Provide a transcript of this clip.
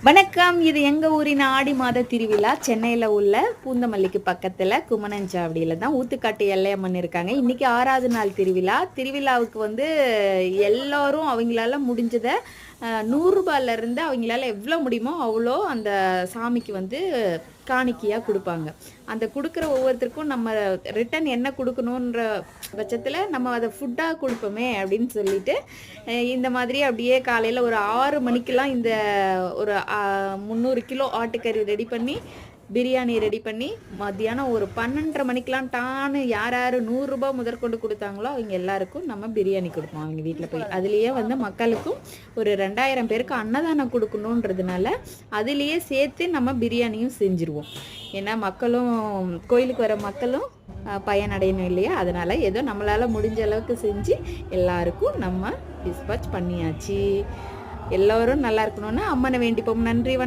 வணக்கம். இது எங்க ஊரின் ஆடி மாத திருவிழா. சென்னையில உள்ள பூந்தமல்லிக்கு பக்கத்துல குமணஞ்சாவடியில தான் ஊத்துக்காட்டு எல்லையம்மன் இருக்காங்க. இன்னைக்கு 6வது நாள் திருவிழா. திருவிழாவுக்கு எல்லாரும் அவங்களால முடிஞ்சத ரூ. 100 இருந்து அவங்களால எவ்வளோ முடியுமோ அவ்வளோ அந்த சாமிக்கு காணிக்கையா குடுப்பாங்க. அந்த குடுக்குற ஒவ்வொருத்தருக்கும் நம்ம ரிட்டர்ன் என்ன குடுக்கணுன்ற பட்சத்துல நம்ம அத ஃபுட்டா குடுப்போமே அப்படின்னு சொல்லிட்டு, இந்த மாதிரி அப்படியே காலையில ஒரு 6 மணிக்கெல்லாம் இந்த ஒரு 300 கிலோ ஆட்டுக்கறி ரெடி பண்ணி, பிரியாணி ரெடி பண்ணி, மத்தியானம் ஒரு 12:30 மணிக்கெல்லாம் டான்னு யார் யார் ரூ. 100 முதற்கொண்டு குடுத்தாங்களோ அவங்க எல்லாருக்கும் நம்ம பிரியாணி குடுப்போம் அவங்க வீட்ல போய். அதுலயே மக்களுக்கும் ஒரு 2000 பேருக்கு அன்னதானம் குடுக்கணுன்றதுனால, அதுலயே சேர்த்து நம்ம பிரியாணியும் செஞ்சுருவோம். ஏன்னா மக்களும் கோயிலுக்கு வர மக்களும் பயனடையணும் இல்லையா? அதனால ஏதோ நம்மளால முடிஞ்ச அளவுக்கு செஞ்சு எல்லாருக்கும் நம்ம டிஸ்பேட்ச் பண்ணியாச்சு. எல்லோரும் நல்லா இருக்கணும்னு அம்மனை வேண்டிப்போம். நன்றி.